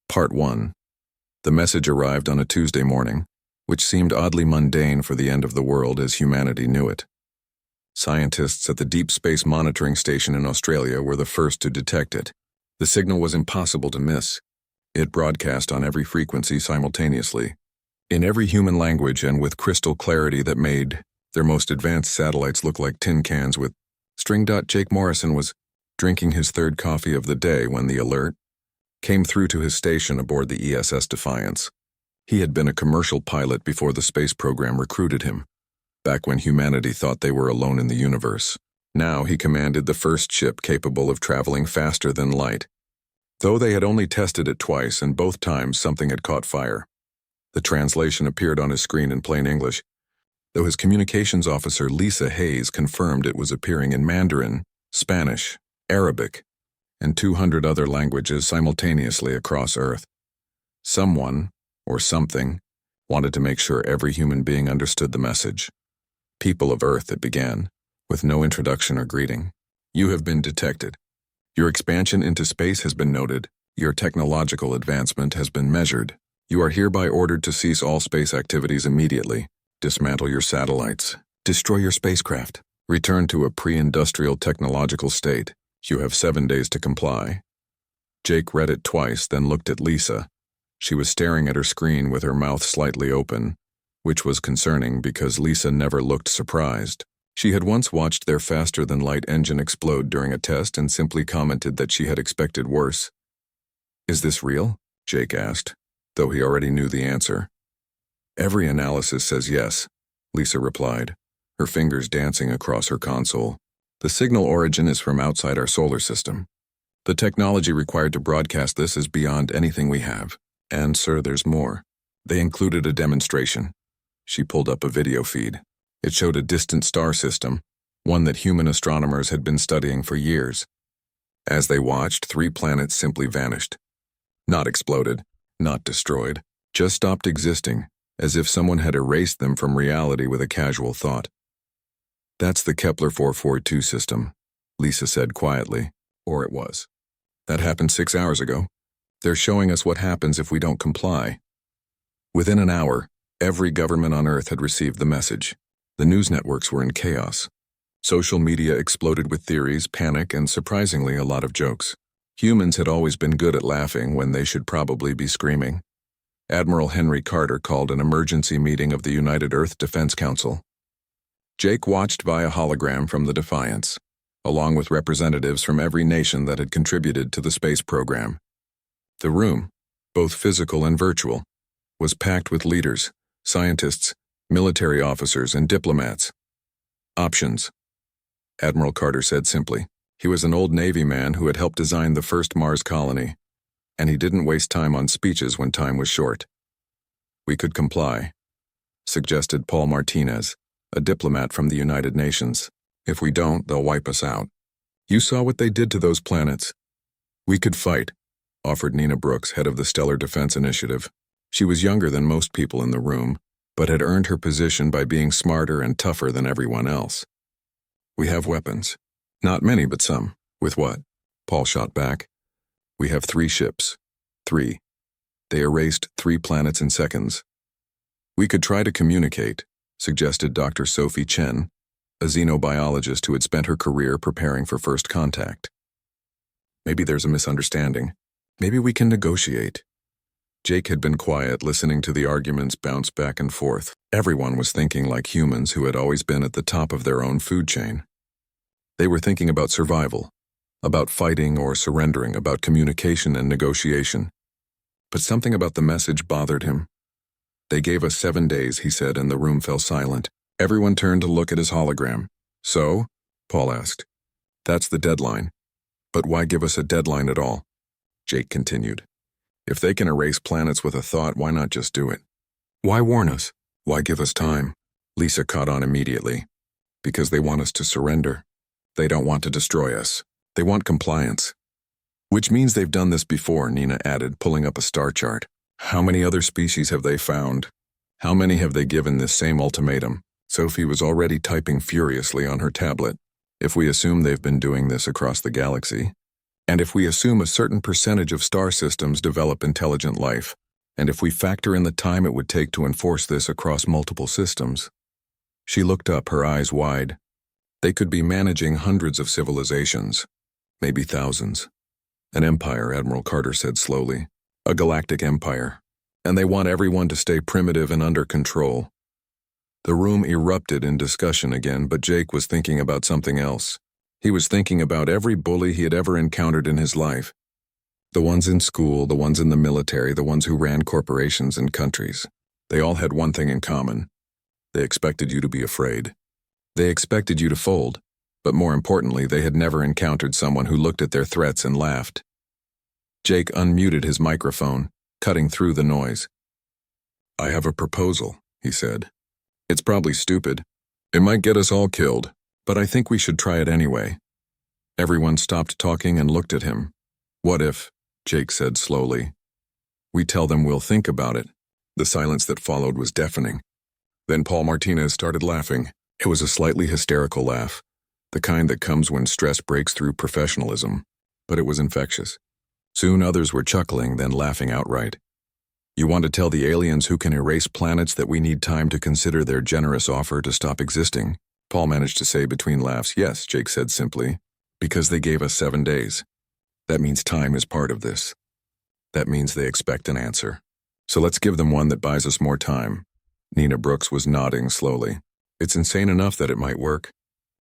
Part 1. The message arrived on a Tuesday morning, which seemed oddly mundane for the end of the world as humanity knew it. Scientists at the Deep Space Monitoring Station in Australia were the first to detect it. The signal was impossible to miss. It broadcast on every frequency simultaneously, in every human language and with crystal clarity that made their most advanced satellites look like tin cans with string. Jake Morrison was drinking his third coffee of the day when the alert came through to his station aboard the ESS Defiance. He had been a commercial pilot before the space program recruited him, back when humanity thought they were alone in the universe. Now he commanded the first ship capable of traveling faster than light, though they had only tested it twice and both times something had caught fire. The translation appeared on his screen in plain English, though his communications officer Lisa Hayes confirmed it was appearing in Mandarin, Spanish, Arabic, and 200 other languages simultaneously across Earth. Someone, or something, wanted to make sure every human being understood the message. People of Earth, it began, with no introduction or greeting. You have been detected. Your expansion into space has been noted. Your technological advancement has been measured. You are hereby ordered to cease all space activities immediately. Dismantle your satellites. Destroy your spacecraft. Return to a pre-industrial technological state. You have 7 days to comply. Jake read it twice, then looked at Lisa. She was staring at her screen with her mouth slightly open, which was concerning because Lisa never looked surprised. She had once watched their faster-than-light engine explode during a test and simply commented that she had expected worse. Is this real? Jake asked, though he already knew the answer. Every analysis says yes, Lisa replied, her fingers dancing across her console. The signal origin is from outside our solar system. The technology required to broadcast this is beyond anything we have. And, sir, there's more. They included a demonstration. She pulled up a video feed. It showed a distant star system, one that human astronomers had been studying for years. As they watched, 3 planets simply vanished. Not exploded, not destroyed, just stopped existing, as if someone had erased them from reality with a casual thought. That's the Kepler 442 system, Lisa said quietly, or it was. That happened 6 hours ago. They're showing us what happens if we don't comply. Within an hour, every government on Earth had received the message. The news networks were in chaos. Social media exploded with theories, panic, and surprisingly a lot of jokes. Humans had always been good at laughing when they should probably be screaming. Admiral Henry Carter called an emergency meeting of the United Earth Defense Council. Jake watched via hologram from the Defiance, along with representatives from every nation that had contributed to the space program. The room, both physical and virtual, was packed with leaders, scientists, military officers, and diplomats. Options, Admiral Carter said simply. He was an old Navy man who had helped design the first Mars colony, and he didn't waste time on speeches when time was short. We could comply, suggested Paul Martinez, a diplomat from the United Nations. If we don't, they'll wipe us out. You saw what they did to those planets. We could fight, offered Nina Brooks, head of the Stellar Defense Initiative. She was younger than most people in the room, but had earned her position by being smarter and tougher than everyone else. We have weapons. Not many, but some. With what? Paul shot back. We have 3 ships. 3. They erased 3 planets in seconds. We could try to communicate, suggested Dr. Sophie Chen, a xenobiologist who had spent her career preparing for first contact. Maybe there's a misunderstanding. Maybe we can negotiate. Jake had been quiet, listening to the arguments bounce back and forth. Everyone was thinking like humans who had always been at the top of their own food chain. They were thinking about survival, about fighting or surrendering, about communication and negotiation. But something about the message bothered him. They gave us 7 days, he said, and the room fell silent. Everyone turned to look at his hologram. So? Paul asked. That's the deadline. But why give us a deadline at all? Jake continued. If they can erase planets with a thought, why not just do it? Why warn us? Why give us time? Lisa caught on immediately. Because they want us to surrender. They don't want to destroy us. They want compliance. Which means they've done this before, Nina added, pulling up a star chart. How many other species have they found? How many have they given this same ultimatum? Sophie was already typing furiously on her tablet. If we assume they've been doing this across the galaxy, And if we assume a certain percentage of star systems develop intelligent life, and if we factor in the time it would take to enforce this across multiple systems. She looked up, her eyes wide. They could be managing hundreds of civilizations, maybe thousands. An empire, Admiral Carter said slowly. A galactic empire. And they want everyone to stay primitive and under control. The room erupted in discussion again, but Jake was thinking about something else. He was thinking about every bully he had ever encountered in his life. The ones in school, the ones in the military, the ones who ran corporations and countries. They all had one thing in common. They expected you to be afraid. They expected you to fold, but more importantly, they had never encountered someone who looked at their threats and laughed. Jake unmuted his microphone, cutting through the noise. "I have a proposal," he said. "It's probably stupid. It might get us all killed, but I think we should try it anyway." Everyone stopped talking and looked at him. "What if," Jake said slowly, "we tell them we'll think about it?" The silence that followed was deafening. Then Paul Martinez started laughing. It was a slightly hysterical laugh, the kind that comes when stress breaks through professionalism, but it was infectious. Soon others were chuckling, then laughing outright. "You want to tell the aliens who can erase planets that we need time to consider their generous offer to stop existing?" Paul managed to say between laughs. "Yes," Jake said simply, "because they gave us 7 days. That means time is part of this. That means they expect an answer. So let's give them one that buys us more time." Nina Brooks was nodding slowly. "It's insane enough that it might work.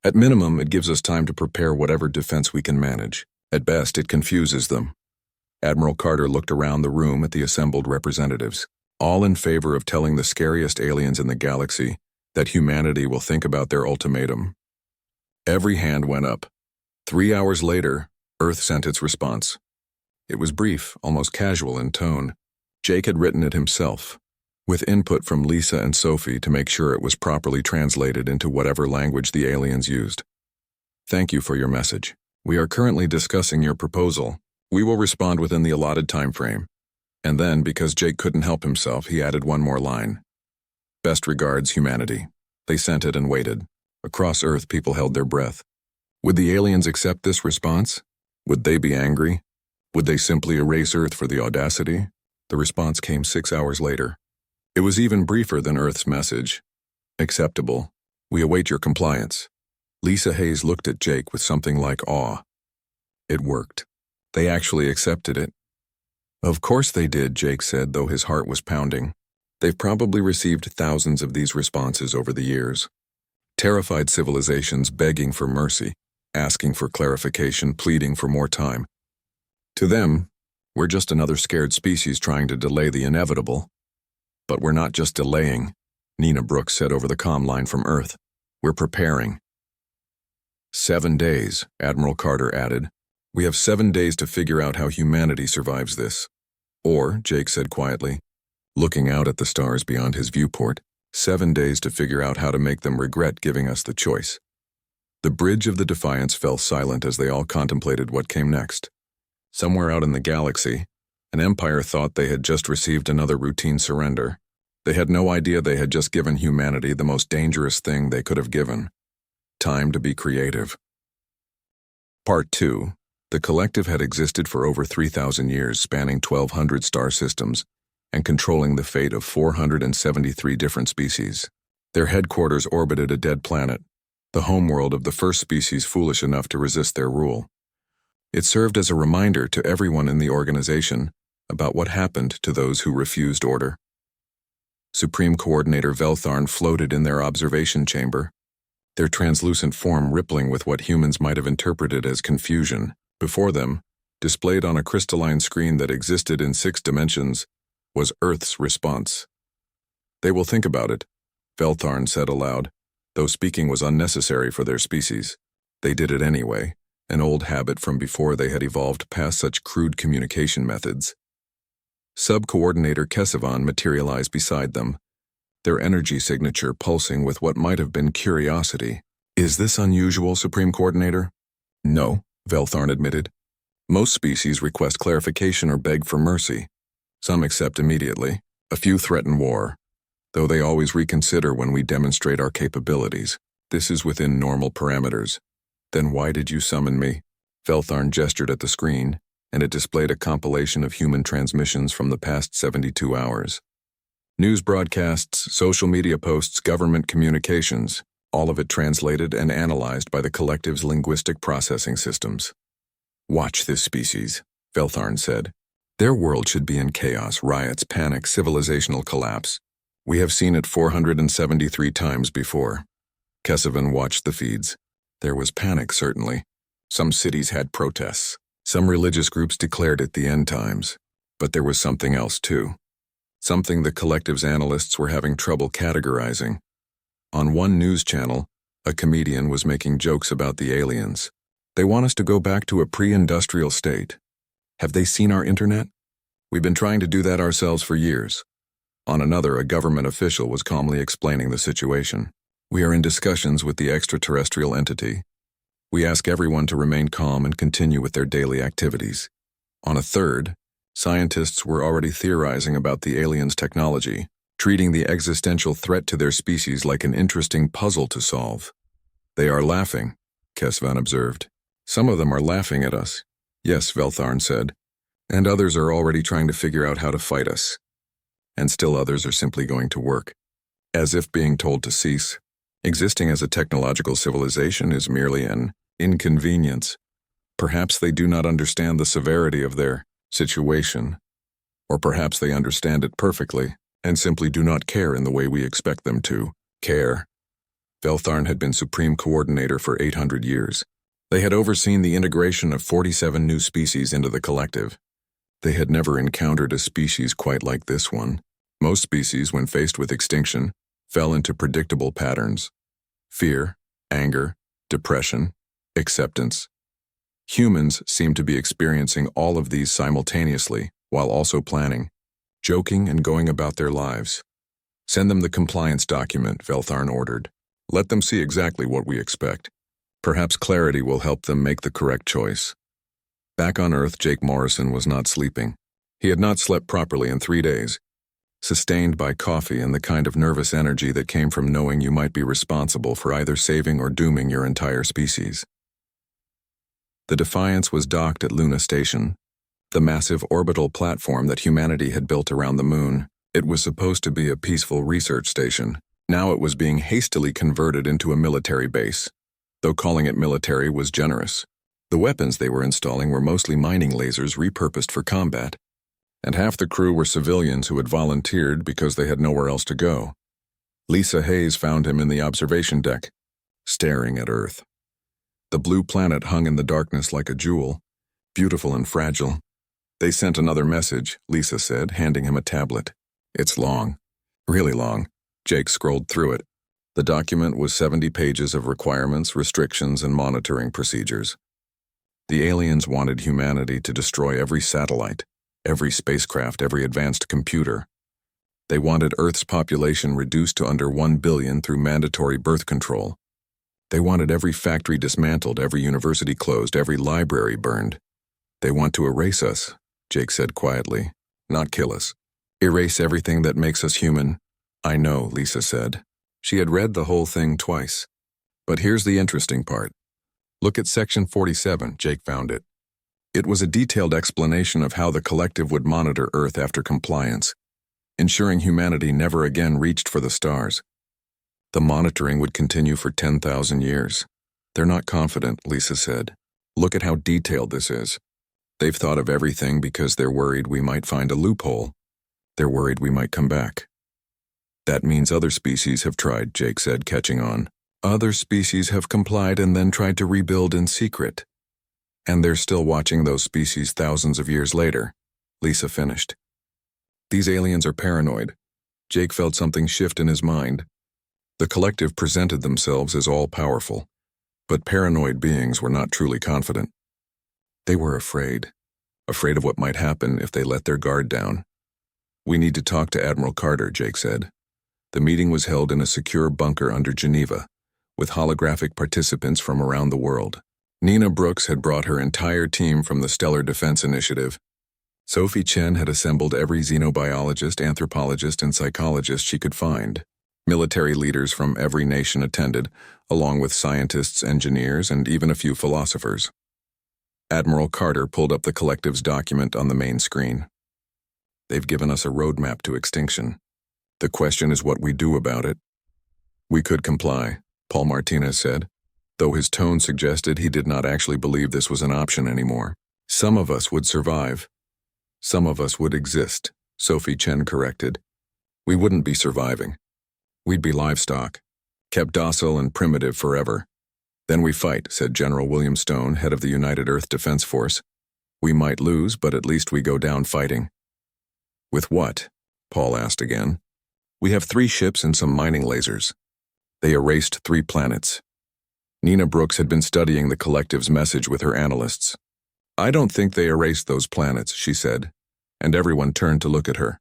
At minimum, it gives us time to prepare whatever defense we can manage. At best, it confuses them." Admiral Carter looked around the room at the assembled representatives, all in favor of telling the scariest aliens in the galaxy that humanity will think about their ultimatum. Every hand went up. 3 hours later, Earth sent its response. It was brief, almost casual in tone. Jake had written it himself, with input from Lisa and Sophie to make sure it was properly translated into whatever language the aliens used. "Thank you for your message. We are currently discussing your proposal. We will respond within the allotted time frame." And then, because Jake couldn't help himself, he added one more line. "Best regards, humanity." They sent it and waited. Across Earth, people held their breath. Would the aliens accept this response? Would they be angry? Would they simply erase Earth for the audacity? The response came 6 hours later. It was even briefer than Earth's message. "Acceptable. We await your compliance." Lisa Hayes looked at Jake with something like awe. It worked. They actually accepted it. "Of course they did," Jake said, though his heart was pounding. They've probably received thousands of these responses over the years. Terrified civilizations begging for mercy, asking for clarification, pleading for more time. To them, we're just another scared species trying to delay the inevitable. But we're not just delaying, Nina Brooks said over the comm line from Earth. We're preparing. 7 days, Admiral Carter added. We have 7 days to figure out how humanity survives this. Or, Jake said quietly, looking out at the stars beyond his viewport, 7 days to figure out how to make them regret giving us the choice. The bridge of the Defiance fell silent as they all contemplated what came next. Somewhere out in the galaxy, an empire thought they had just received another routine surrender. They had no idea they had just given humanity the most dangerous thing they could have given. Time to be creative. Part 2. The collective had existed for over 3,000 years, spanning 1,200 star systems, and controlling the fate of 473 different species. Their headquarters orbited a dead planet, the homeworld of the first species foolish enough to resist their rule. It served as a reminder to everyone in the organization about what happened to those who refused order. Supreme Coordinator Veltharn floated in their observation chamber, their translucent form rippling with what humans might have interpreted as confusion. Before them, displayed on a crystalline screen that existed in 6 dimensions, was Earth's response. They will think about it, Veltharn said aloud, though speaking was unnecessary for their species. They did it anyway, an old habit from before they had evolved past such crude communication methods. Sub-Coordinator Kesavan materialized beside them, their energy signature pulsing with what might have been curiosity. Is this unusual, Supreme Coordinator? No, Veltharn admitted. Most species request clarification or beg for mercy. Some accept immediately. A few threaten war, though they always reconsider when we demonstrate our capabilities. This is within normal parameters. Then why did you summon me? Feltharn gestured at the screen, and it displayed a compilation of human transmissions from the past 72 hours. News broadcasts, social media posts, government communications, all of it translated and analyzed by the collective's linguistic processing systems. "Watch this species," Feltharn said. "Their world should be in chaos, riots, panic, civilizational collapse. We have seen it 473 times before." Kesavan watched the feeds. There was panic, certainly. Some cities had protests. Some religious groups declared it the end times. But there was something else, too. Something the collective's analysts were having trouble categorizing. On one news channel, a comedian was making jokes about the aliens. "They want us to go back to a pre-industrial state. Have they seen our internet? We've been trying to do that ourselves for years." On another, a government official was calmly explaining the situation. "We are in discussions with the extraterrestrial entity. We ask everyone to remain calm and continue with their daily activities." On a third, scientists were already theorizing about the aliens' technology, treating the existential threat to their species like an interesting puzzle to solve. "They are laughing," Kesavan observed. "Some of them are laughing at us." "Yes," Feltharn said. "And others are already trying to figure out how to fight us. And still others are simply going to work, as if being told to cease. Existing as a technological civilization is merely an inconvenience. Perhaps they do not understand the severity of their situation, or perhaps they understand it perfectly and simply do not care in the way we expect them to care." Feltharn had been Supreme Coordinator for 800 years. They had overseen the integration of 47 new species into the collective. They had never encountered a species quite like this one. Most species, when faced with extinction, fell into predictable patterns: fear, anger, depression, acceptance. Humans seemed to be experiencing all of these simultaneously, while also planning, joking, and going about their lives. "Send them the compliance document," Feltharn ordered. "Let them see exactly what we expect. Perhaps clarity will help them make the correct choice." Back on Earth, Jake Morrison was not sleeping. He had not slept properly in 3 days, sustained by coffee and the kind of nervous energy that came from knowing you might be responsible for either saving or dooming your entire species. The Defiance was docked at Luna Station, the massive orbital platform that humanity had built around the moon. It was supposed to be a peaceful research station. Now it was being hastily converted into a military base, though calling it military was generous. The weapons they were installing were mostly mining lasers repurposed for combat, and half the crew were civilians who had volunteered because they had nowhere else to go. Lisa Hayes found him in the observation deck, staring at Earth. The blue planet hung in the darkness like a jewel, beautiful and fragile. "They sent another message," Lisa said, handing him a tablet. "It's long. Really long." Jake scrolled through it. The document was 70 pages of requirements, restrictions, and monitoring procedures. The aliens wanted humanity to destroy every satellite, every spacecraft, every advanced computer. They wanted Earth's population reduced to under 1 billion through mandatory birth control. They wanted every factory dismantled, every university closed, every library burned. "They want to erase us," Jake said quietly, "not kill us. Erase everything that makes us human." "I know," Lisa said. She had read the whole thing twice. "But here's the interesting part. Look at Section 47, Jake found it. It was a detailed explanation of how the collective would monitor Earth after compliance, ensuring humanity never again reached for the stars. The monitoring would continue for 10,000 years. "They're not confident," Lisa said. "Look at how detailed this is. They've thought of everything because they're worried we might find a loophole. They're worried we might come back." "That means other species have tried," Jake said, catching on. "Other species have complied and then tried to rebuild in secret. And they're still watching those species thousands of years later," Lisa finished. "These aliens are paranoid." Jake felt something shift in his mind. The collective presented themselves as all-powerful, but paranoid beings were not truly confident. They were afraid of what might happen if they let their guard down. "We need to talk to Admiral Carter," Jake said. The meeting was held in a secure bunker under Geneva, with holographic participants from around the world. Nina Brooks had brought her entire team from the Stellar Defense Initiative. Sophie Chen had assembled every xenobiologist, anthropologist, and psychologist she could find. Military leaders from every nation attended, along with scientists, engineers, and even a few philosophers. Admiral Carter pulled up the collective's document on the main screen. They've given us a roadmap to extinction. The question is what we do about it. We could comply, Paul Martinez said, though his tone suggested he did not actually believe this was an option anymore. Some of us would survive. Some of us would exist, Sophie Chen corrected. We wouldn't be surviving. We'd be livestock, kept docile and primitive forever. Then we fight, said General William Stone, head of the United Earth Defense Force. We might lose, but at least we go down fighting. With what? Paul asked again. We have 3 ships and some mining lasers. They erased 3 planets. Nina Brooks had been studying the collective's message with her analysts. I don't think they erased those planets, she said, and everyone turned to look at her.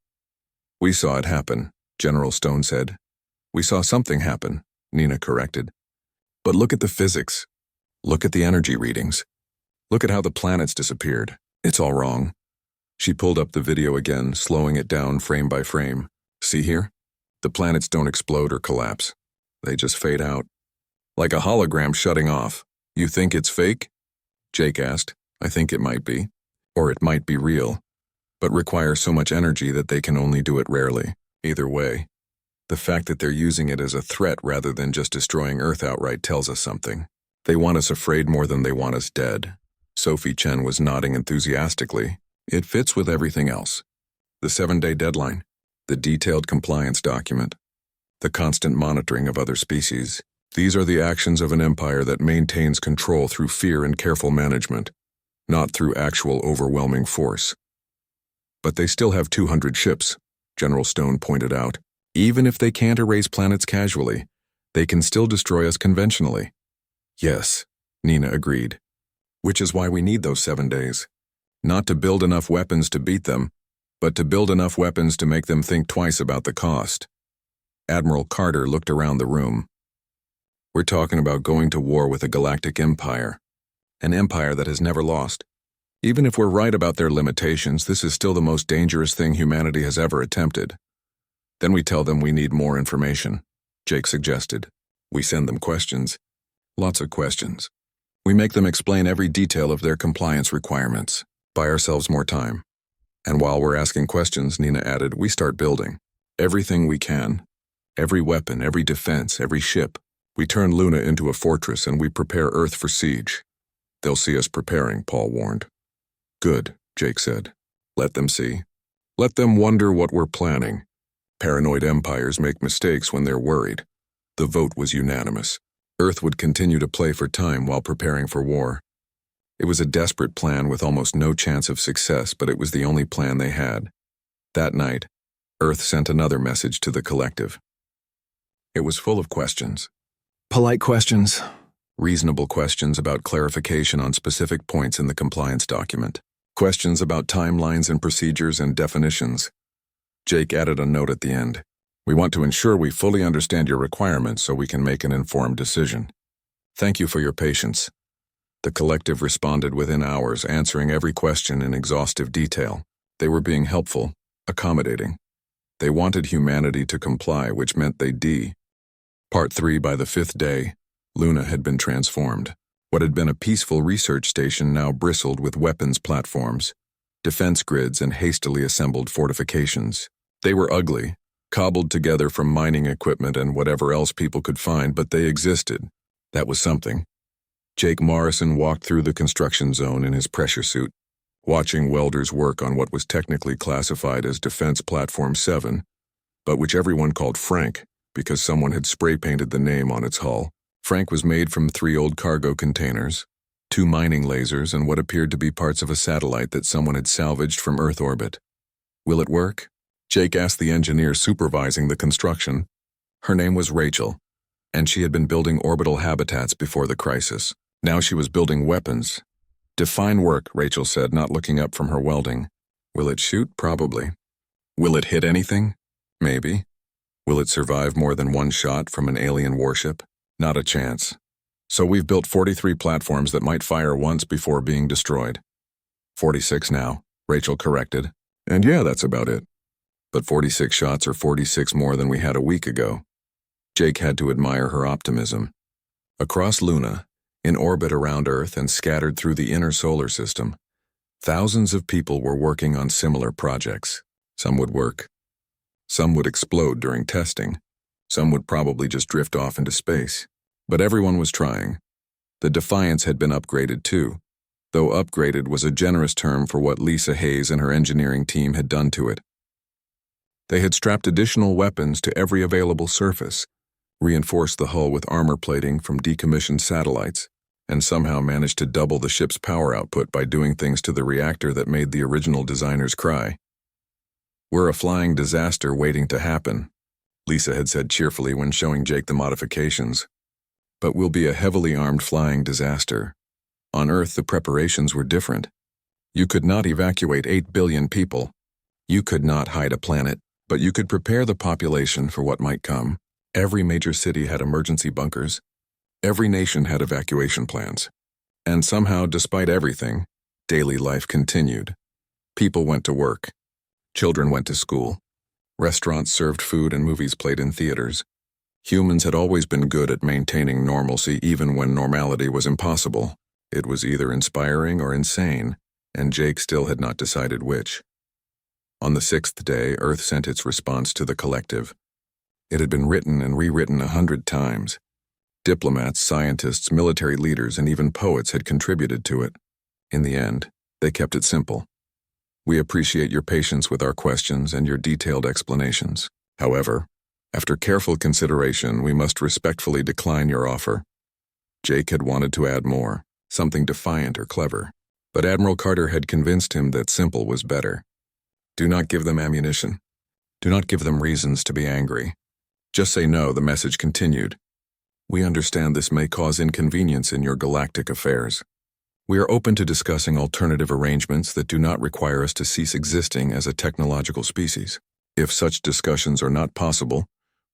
We saw it happen, General Stone said. We saw something happen, Nina corrected. But look at the physics. Look at the energy readings. Look at how the planets disappeared. It's all wrong. She pulled up the video again, slowing it down frame by frame. See here? The planets don't explode or collapse. They just fade out. Like a hologram shutting off. You think it's fake? Jake asked. I think it might be. Or it might be real. But require so much energy that they can only do it rarely. Either way, the fact that they're using it as a threat rather than just destroying Earth outright tells us something. They want us afraid more than they want us dead. Sophie Chen was nodding enthusiastically. It fits with everything else. The 7-day deadline, the detailed compliance document, the constant monitoring of other species. These are the actions of an empire that maintains control through fear and careful management, not through actual overwhelming force. But they still have 200 ships, General Stone pointed out. Even if they can't erase planets casually, they can still destroy us conventionally. Yes, Nina agreed. Which is why we need those 7 days. Not to build enough weapons to beat them, but to build enough weapons to make them think twice about the cost. Admiral Carter looked around the room. We're talking about going to war with a galactic empire, an empire that has never lost. Even if we're right about their limitations, this is still the most dangerous thing humanity has ever attempted. Then we tell them we need more information, Jake suggested. We send them questions. Lots of questions. We make them explain every detail of their compliance requirements. Buy ourselves more time. And while we're asking questions, Nina added, we start building. Everything we can. Every weapon, every defense, every ship. We turn Luna into a fortress and we prepare Earth for siege. They'll see us preparing, Paul warned. Good, Jake said. Let them see. Let them wonder what we're planning. Paranoid empires make mistakes when they're worried. The vote was unanimous. Earth would continue to play for time while preparing for war. It was a desperate plan with almost no chance of success, but it was the only plan they had. That night, Earth sent another message to the collective. It was full of questions. Polite questions. Reasonable questions about clarification on specific points in the compliance document. Questions about timelines and procedures and definitions. Jake added a note at the end. We want to ensure we fully understand your requirements so we can make an informed decision. Thank you for your patience. The collective responded within hours, answering every question in exhaustive detail. They were being helpful, accommodating. They wanted humanity to comply, which meant they'd Part 3 by the 5th day, Luna had been transformed. What had been a peaceful research station now bristled with weapons platforms, defense grids, and hastily assembled fortifications. They were ugly, cobbled together from mining equipment and whatever else people could find, but they existed. That was something. Jake Morrison walked through the construction zone in his pressure suit, watching welders work on what was technically classified as Defense Platform 7, but which everyone called Frank because someone had spray-painted the name on its hull. Frank was made from 3 old cargo containers, 2 mining lasers, and what appeared to be parts of a satellite that someone had salvaged from Earth orbit. Will it work? Jake asked the engineer supervising the construction. Her name was Rachel, and she had been building orbital habitats before the crisis. Now she was building weapons. Define work, Rachel said, not looking up from her welding. Will it shoot? Probably. Will it hit anything? Maybe. Will it survive more than one shot from an alien warship? Not a chance. So we've built 43 platforms that might fire once before being destroyed. 46 now, Rachel corrected. And yeah, that's about it. But 46 shots are 46 more than we had a week ago. Jake had to admire her optimism. Across Luna, In orbit around Earth and scattered through the inner solar system, thousands of people were working on similar projects. Some would work. Some would explode during testing. Some would probably just drift off into space. But everyone was trying. The Defiance had been upgraded too, though upgraded was a generous term for what Lisa Hayes and her engineering team had done to it. They had strapped additional weapons to every available surface, reinforced the hull with armor plating from decommissioned satellites, and somehow managed to double the ship's power output by doing things to the reactor that made the original designers cry. "We're a flying disaster waiting to happen," Lisa had said cheerfully when showing Jake the modifications. "But we'll be a heavily armed flying disaster. On Earth, the preparations were different. You could not evacuate 8 billion people. You could not hide a planet, but you could prepare the population for what might come. Every major city had emergency bunkers. Every nation had evacuation plans. And somehow, despite everything, daily life continued. People went to work. Children went to school. Restaurants served food and movies played in theaters. Humans had always been good at maintaining normalcy even when normality was impossible. It was either inspiring or insane, and Jake still had not decided which. On the 6th day, Earth sent its response to the collective. It had been written and rewritten 100 times. Diplomats, scientists, military leaders, and even poets had contributed to it. In the end, they kept it simple. "We appreciate your patience with our questions and your detailed explanations. However, after careful consideration, we must respectfully decline your offer." Jake had wanted to add more, something defiant or clever, but Admiral Carter had convinced him that simple was better. "Do not give them ammunition. Do not give them reasons to be angry. Just say no," the message continued. "We understand this may cause inconvenience in your galactic affairs. We are open to discussing alternative arrangements that do not require us to cease existing as a technological species. If such discussions are not possible,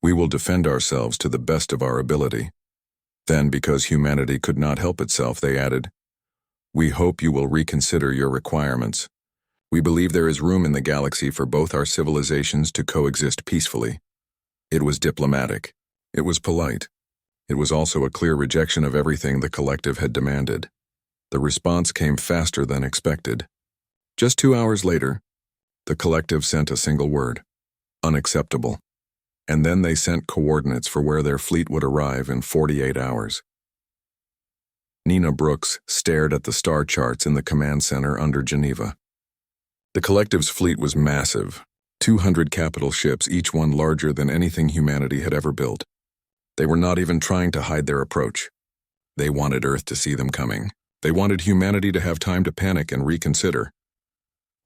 we will defend ourselves to the best of our ability." Then, because humanity could not help itself, they added, "We hope you will reconsider your requirements. We believe there is room in the galaxy for both our civilizations to coexist peacefully." It was diplomatic. It was polite. It was also a clear rejection of everything the collective had demanded. The response came faster than expected. Just 2 hours later, the collective sent a single word: unacceptable. And then they sent coordinates for where their fleet would arrive in 48 hours. Nina Brooks stared at the star charts in the command center under Geneva. The collective's fleet was massive, 200 capital ships, each one larger than anything humanity had ever built. They were not even trying to hide their approach. They wanted Earth to see them coming. They wanted humanity to have time to panic and reconsider.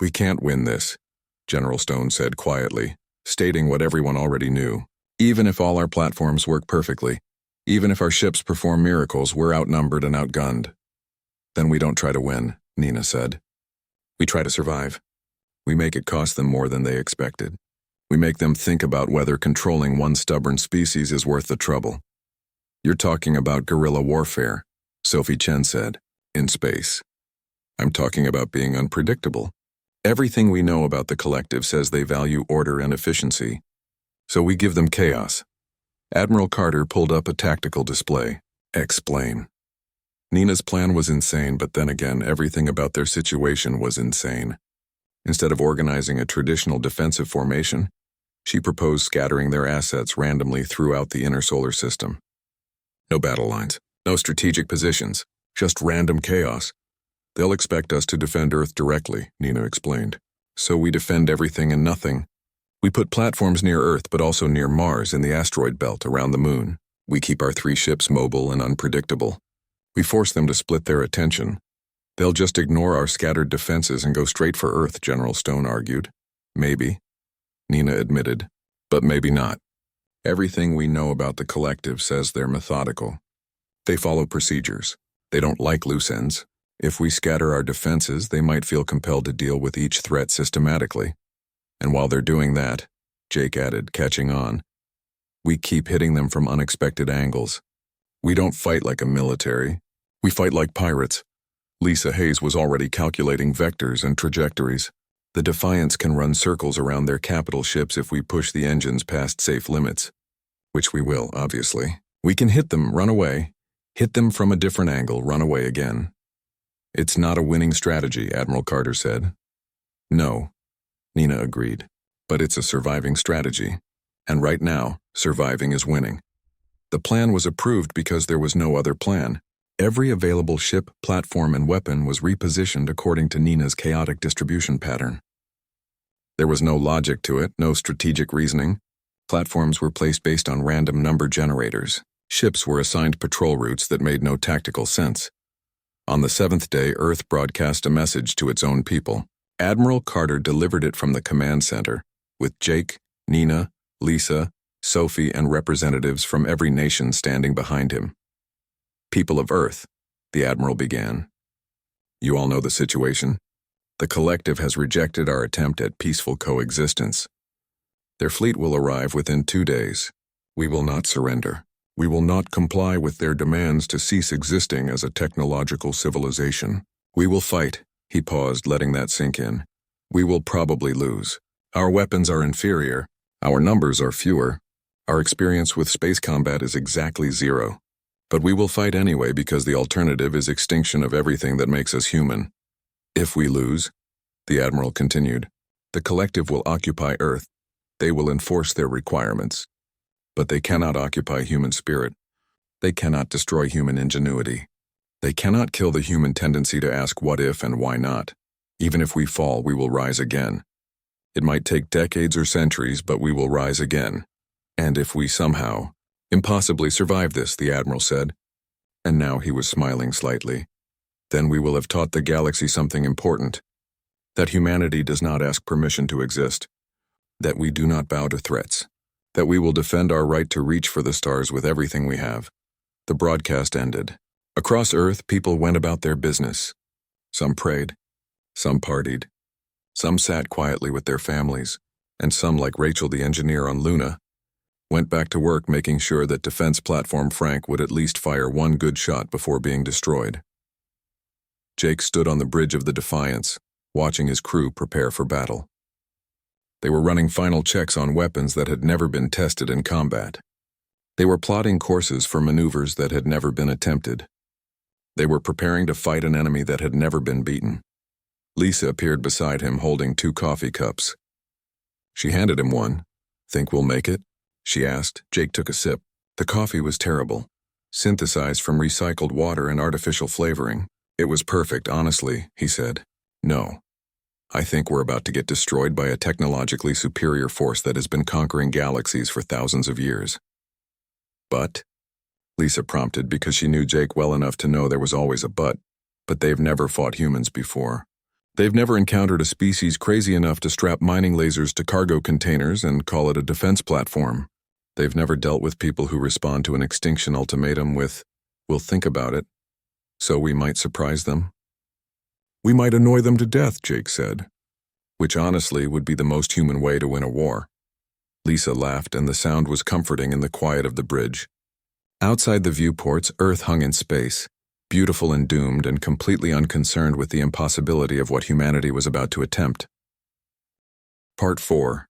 "We can't win this," General Stone said quietly, stating what everyone already knew. "Even if all our platforms work perfectly, even if our ships perform miracles, we're outnumbered and outgunned." "Then we don't try to win," Nina said. "We try to survive. We make it cost them more than they expected. We make them think about whether controlling one stubborn species is worth the trouble." "You're talking about guerrilla warfare," Sophie Chen said, "in space." "I'm talking about being unpredictable. Everything we know about the collective says they value order and efficiency. So we give them chaos." Admiral Carter pulled up a tactical display. "Explain." Nina's plan was insane, but then again, everything about their situation was insane. Instead of organizing a traditional defensive formation, she proposed scattering their assets randomly throughout the inner solar system. "No battle lines, no strategic positions, just random chaos. They'll expect us to defend Earth directly," Nina explained. "So we defend everything and nothing. We put platforms near Earth but also near Mars in the asteroid belt around the moon. We keep our 3 ships mobile and unpredictable. We force them to split their attention. They'll just ignore our scattered defenses and go straight for Earth," General Stone argued. "Maybe," Nina admitted, "but maybe not. Everything we know about the collective says they're methodical. They follow procedures. They don't like loose ends. If we scatter our defenses, they might feel compelled to deal with each threat systematically. And while they're doing that," Jake added, catching on, "we keep hitting them from unexpected angles. We don't fight like a military. We fight like pirates." Lisa Hayes was already calculating vectors and trajectories. "The Defiance can run circles around their capital ships if we push the engines past safe limits. Which we will, obviously. We can hit them, run away, Hit them from a different angle, run away again. It's not a winning strategy, Admiral Carter said. No, Nina agreed, but it's a surviving strategy. And right now, surviving is winning. The plan was approved because there was no other plan. Every available ship, platform, and weapon was repositioned according to Nina's chaotic distribution pattern. There was no logic to it, no strategic reasoning. Platforms were placed based on random number generators. Ships were assigned patrol routes that made no tactical sense. On the seventh day, Earth broadcast a message to its own people. Admiral Carter delivered it from the command center, with Jake, Nina, Lisa, Sophie, and representatives from every nation standing behind him. People of Earth, the Admiral began. You all know the situation. The collective has rejected our attempt at peaceful coexistence. Their fleet will arrive within 2 days. We will not surrender. We will not comply with their demands to cease existing as a technological civilization. We will fight. He paused, letting that sink in. We will probably lose. Our weapons are inferior. Our numbers are fewer. Our experience with space combat is exactly 0. But we will fight anyway because the alternative is extinction of everything that makes us human. If we lose, the Admiral continued, the collective will occupy Earth. They will enforce their requirements. But they cannot occupy human spirit. They cannot destroy human ingenuity. They cannot kill the human tendency to ask what if and why not. Even if we fall, we will rise again. It might take decades or centuries, but we will rise again. And if we somehow, impossibly survive this, the Admiral said, and now he was smiling slightly, then we will have taught the galaxy something important, that humanity does not ask permission to exist, that we do not bow to threats, that we will defend our right to reach for the stars with everything we have. The broadcast ended. Across Earth, people went about their business. Some prayed, some partied, some sat quietly with their families, and some, like Rachel the engineer on Luna, went back to work making sure that Defense Platform Frank would at least fire one good shot before being destroyed. Jake stood on the bridge of the Defiance, watching his crew prepare for battle. They were running final checks on weapons that had never been tested in combat. They were plotting courses for maneuvers that had never been attempted. They were preparing to fight an enemy that had never been beaten. Lisa appeared beside him holding 2 coffee cups. She handed him one. Think we'll make it? She asked. Jake took a sip. The coffee was terrible. Synthesized from recycled water and artificial flavoring. It was perfect, honestly, he said. No. I think we're about to get destroyed by a technologically superior force that has been conquering galaxies for thousands of years. But? Lisa prompted because she knew Jake well enough to know there was always a but they've never fought humans before. They've never encountered a species crazy enough to strap mining lasers to cargo containers and call it a defense platform. They've never dealt with people who respond to an extinction ultimatum with, "We'll think about it," so we might surprise them. We might annoy them to death, Jake said, which honestly would be the most human way to win a war. Lisa laughed, and the sound was comforting in the quiet of the bridge. Outside the viewports, Earth hung in space, beautiful and doomed and completely unconcerned with the impossibility of what humanity was about to attempt. Part 4.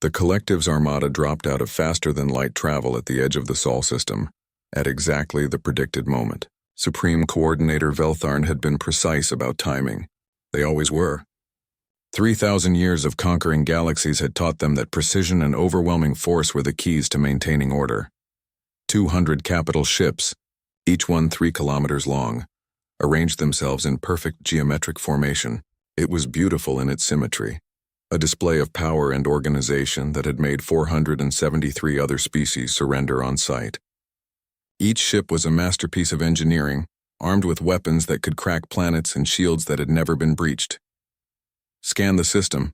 The Collective's armada dropped out of faster-than-light travel at the edge of the Sol system, at exactly the predicted moment. Supreme Coordinator Veltharn had been precise about timing. They always were. 3,000 years of conquering galaxies had taught them that precision and overwhelming force were the keys to maintaining order. 200 capital ships, each one 3 kilometers long, arranged themselves in perfect geometric formation. It was beautiful in its symmetry, a display of power and organization that had made 473 other species surrender on sight. Each ship was a masterpiece of engineering, armed with weapons that could crack planets and shields that had never been breached. Scan the system,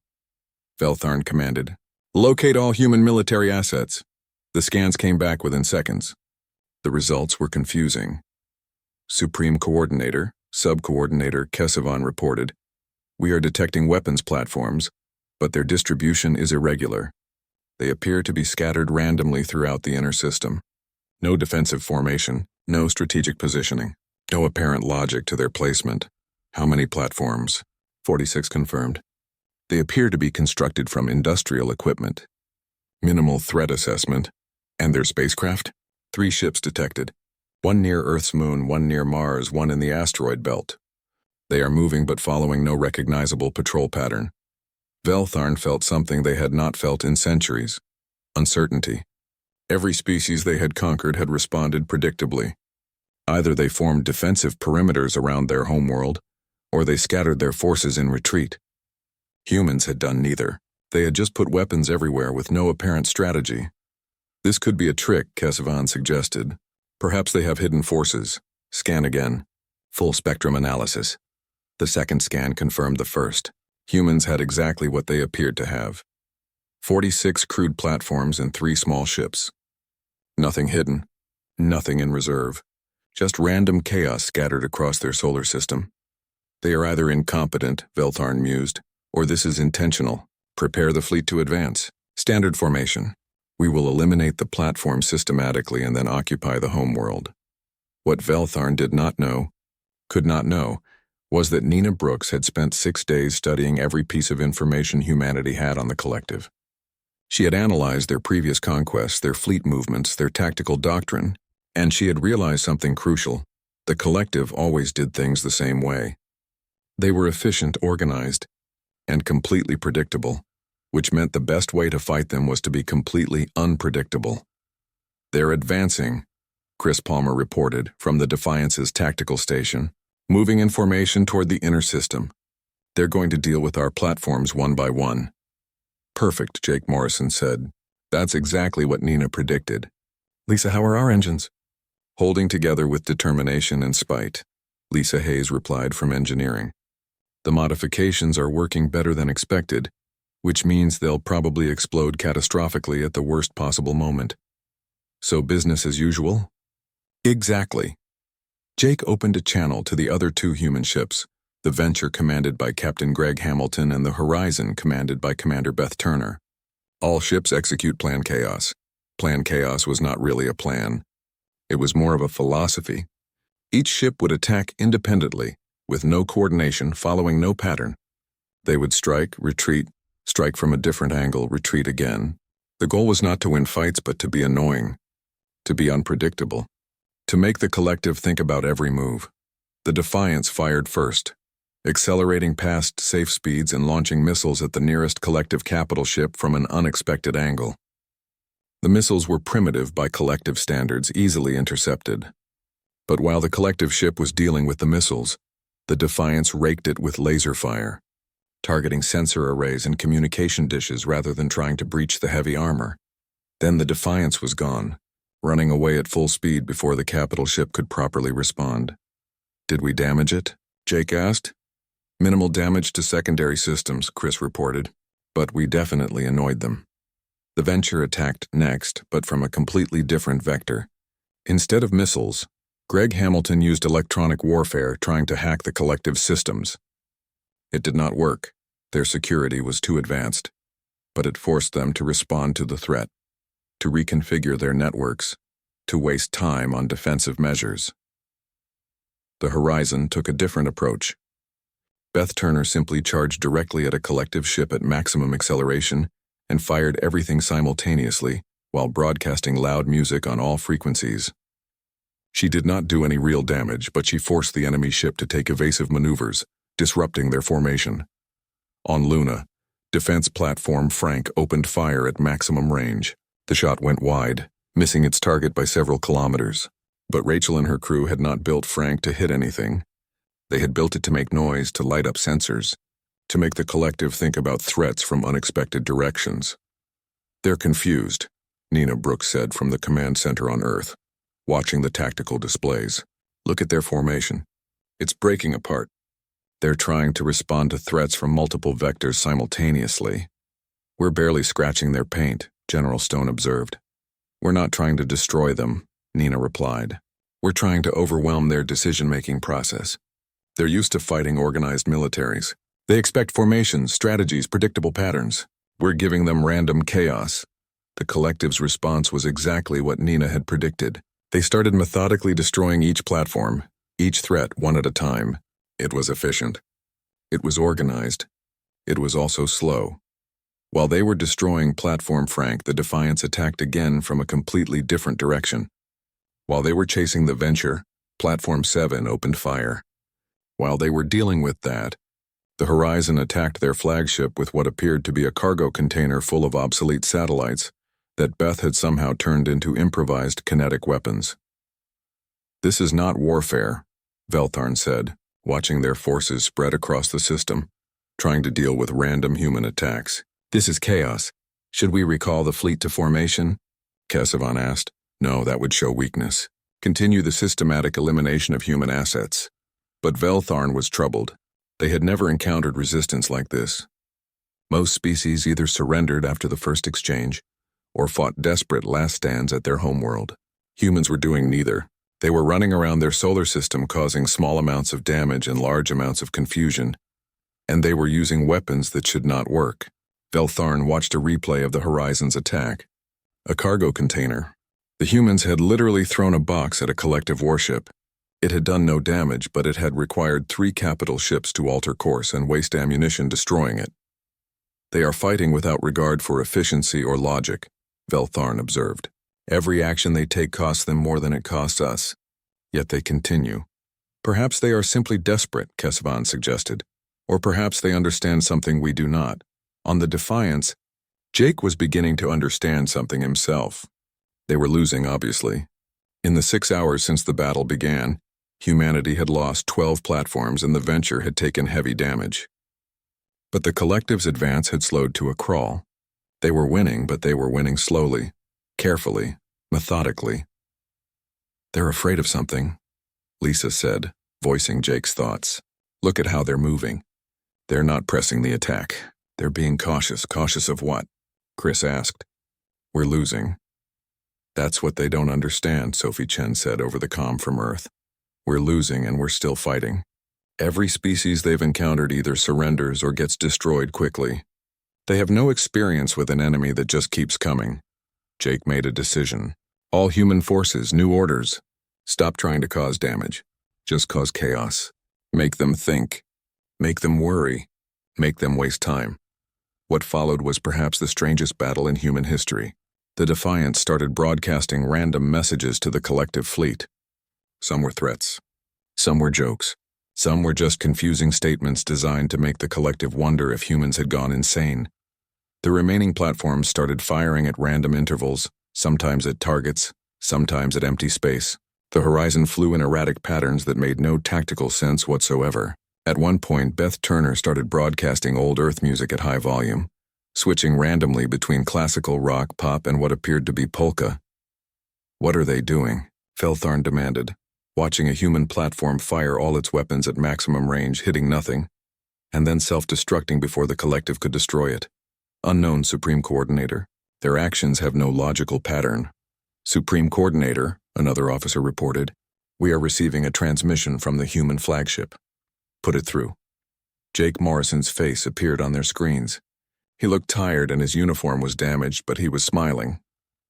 Veltharn commanded. Locate all human military assets. The scans came back within seconds. The results were confusing. Supreme Coordinator, Sub-Coordinator Kesavan reported, "We are detecting weapons platforms, but their distribution is irregular. They appear to be scattered randomly throughout the inner system. No defensive formation, no strategic positioning, no apparent logic to their placement. How many platforms?" 46 confirmed. They appear to be constructed from industrial equipment. Minimal threat assessment. And their spacecraft? 3 ships detected. One near Earth's moon, one near Mars, one in the asteroid belt. They are moving but following no recognizable patrol pattern. Veltharn felt something they had not felt in centuries. Uncertainty. Every species they had conquered had responded predictably. Either they formed defensive perimeters around their homeworld, or they scattered their forces in retreat. Humans had done neither. They had just put weapons everywhere with no apparent strategy. This could be a trick, Kesavan suggested. Perhaps they have hidden forces. Scan again. Full spectrum analysis. The second scan confirmed the first. Humans had exactly what they appeared to have. 46 crewed platforms and 3 small ships. Nothing hidden. Nothing in reserve. Just random chaos scattered across their solar system. They are either incompetent, Veltharn mused, or this is intentional. Prepare the fleet to advance. Standard formation. We will eliminate the platform systematically and then occupy the homeworld. What Veltharn did not know, could not know, was that Nina Brooks had spent 6 days studying every piece of information humanity had on the collective. She had analyzed their previous conquests, their fleet movements, their tactical doctrine, and she had realized something crucial. The collective always did things the same way. They were efficient, organized, and completely predictable, which meant the best way to fight them was to be completely unpredictable. They're advancing, Chris Palmer reported from the Defiance's tactical station, moving in formation toward the inner system. They're going to deal with our platforms one by one. Perfect, Jake Morrison said. That's exactly what Nina predicted. Lisa, how are our engines? Holding together with determination and spite, Lisa Hayes replied from engineering. The modifications are working better than expected, which means they'll probably explode catastrophically at the worst possible moment. So business as usual? Exactly. Jake opened a channel to the other 2 human ships, the Venture commanded by Captain Greg Hamilton and the Horizon commanded by Commander Beth Turner. All ships execute Plan Chaos. Plan Chaos was not really a plan. It was more of a philosophy. Each ship would attack independently, with no coordination, following no pattern. They would strike, retreat, strike from a different angle, retreat again. The goal was not to win fights, but to be annoying, to be unpredictable, to make the collective think about every move. The Defiance fired first, accelerating past safe speeds and launching missiles at the nearest collective capital ship from an unexpected angle. The missiles were primitive by collective standards, easily intercepted. But while the collective ship was dealing with the missiles, the Defiance raked it with laser fire, targeting sensor arrays and communication dishes rather than trying to breach the heavy armor. Then the Defiance was gone, running away at full speed before the capital ship could properly respond. Did we damage it? Jake asked. Minimal damage to secondary systems, Chris reported, but we definitely annoyed them. The Venture attacked next, but from a completely different vector. Instead of missiles, Greg Hamilton used electronic warfare trying to hack the collective systems. It did not work. Their security was too advanced, but it forced them to respond to the threat, to reconfigure their networks, to waste time on defensive measures. The Horizon took a different approach. Beth Turner simply charged directly at a collective ship at maximum acceleration and fired everything simultaneously while broadcasting loud music on all frequencies. She did not do any real damage, but she forced the enemy ship to take evasive maneuvers, disrupting their formation. On Luna, Defense Platform Frank opened fire at maximum range. The shot went wide, missing its target by several kilometers. But Rachel and her crew had not built Frank to hit anything. They had built it to make noise, to light up sensors, to make the collective think about threats from unexpected directions. They're confused, Nina Brooks said from the command center on Earth, watching the tactical displays. Look at their formation. It's breaking apart. They're trying to respond to threats from multiple vectors simultaneously. We're barely scratching their paint, General Stone observed. We're not trying to destroy them, Nina replied. We're trying to overwhelm their decision-making process. They're used to fighting organized militaries. They expect formations, strategies, predictable patterns. We're giving them random chaos. The collective's response was exactly what Nina had predicted. They started methodically destroying each platform, each threat one at a time. It was efficient. It was organized. It was also slow. While they were destroying Platform Frank, the Defiance attacked again from a completely different direction. While they were chasing the Venture, Platform 7 opened fire. While they were dealing with that, the Horizon attacked their flagship with what appeared to be a cargo container full of obsolete satellites that Beth had somehow turned into improvised kinetic weapons. "This is not warfare," Veltharn said, watching their forces spread across the system, trying to deal with random human attacks. "This is chaos. Should we recall the fleet to formation?" Kesavan asked. "No, that would show weakness. Continue the systematic elimination of human assets." But Veltharn was troubled. They had never encountered resistance like this. Most species either surrendered after the first exchange or fought desperate last stands at their homeworld. Humans were doing neither. They were running around their solar system causing small amounts of damage and large amounts of confusion, and they were using weapons that should not work. Veltharn watched a replay of the Horizon's attack. A cargo container. The humans had literally thrown a box at a collective warship. It had done no damage, but it had required 3 capital ships to alter course and waste ammunition destroying it. "They are fighting without regard for efficiency or logic," Veltharn observed. "Every action they take costs them more than it costs us. Yet they continue." "Perhaps they are simply desperate," Kesavan suggested. "Or perhaps they understand something we do not." On the Defiance, Jake was beginning to understand something himself. They were losing, obviously. In the 6 hours since the battle began, humanity had lost 12 platforms and the Venture had taken heavy damage. But the collective's advance had slowed to a crawl. They were winning, but they were winning slowly, carefully, methodically. "They're afraid of something," Lisa said, voicing Jake's thoughts. "Look at how they're moving. They're not pressing the attack. They're being cautious." "Cautious of what?" Chris asked. "We're losing." "That's what they don't understand," Sophie Chen said over the comm from Earth. "We're losing and we're still fighting. Every species they've encountered either surrenders or gets destroyed quickly. They have no experience with an enemy that just keeps coming." Jake made a decision. "All human forces, new orders. Stop trying to cause damage. Just cause chaos. Make them think. Make them worry. Make them waste time." What followed was perhaps the strangest battle in human history. The Defiance started broadcasting random messages to the collective fleet. Some were threats. Some were jokes. Some were just confusing statements designed to make the collective wonder if humans had gone insane. The remaining platforms started firing at random intervals, sometimes at targets, sometimes at empty space. The Horizon flew in erratic patterns that made no tactical sense whatsoever. At one point, Beth Turner started broadcasting old Earth music at high volume, switching randomly between classical rock, pop, and what appeared to be polka. "What are they doing?" Veltharn demanded, watching a human platform fire all its weapons at maximum range, hitting nothing, and then self-destructing before the collective could destroy it. "Unknown, Supreme Coordinator. Their actions have no logical pattern." "Supreme Coordinator," another officer reported, "we are receiving a transmission from the human flagship." "Put it through." Jake Morrison's face appeared on their screens. He looked tired and his uniform was damaged, but he was smiling.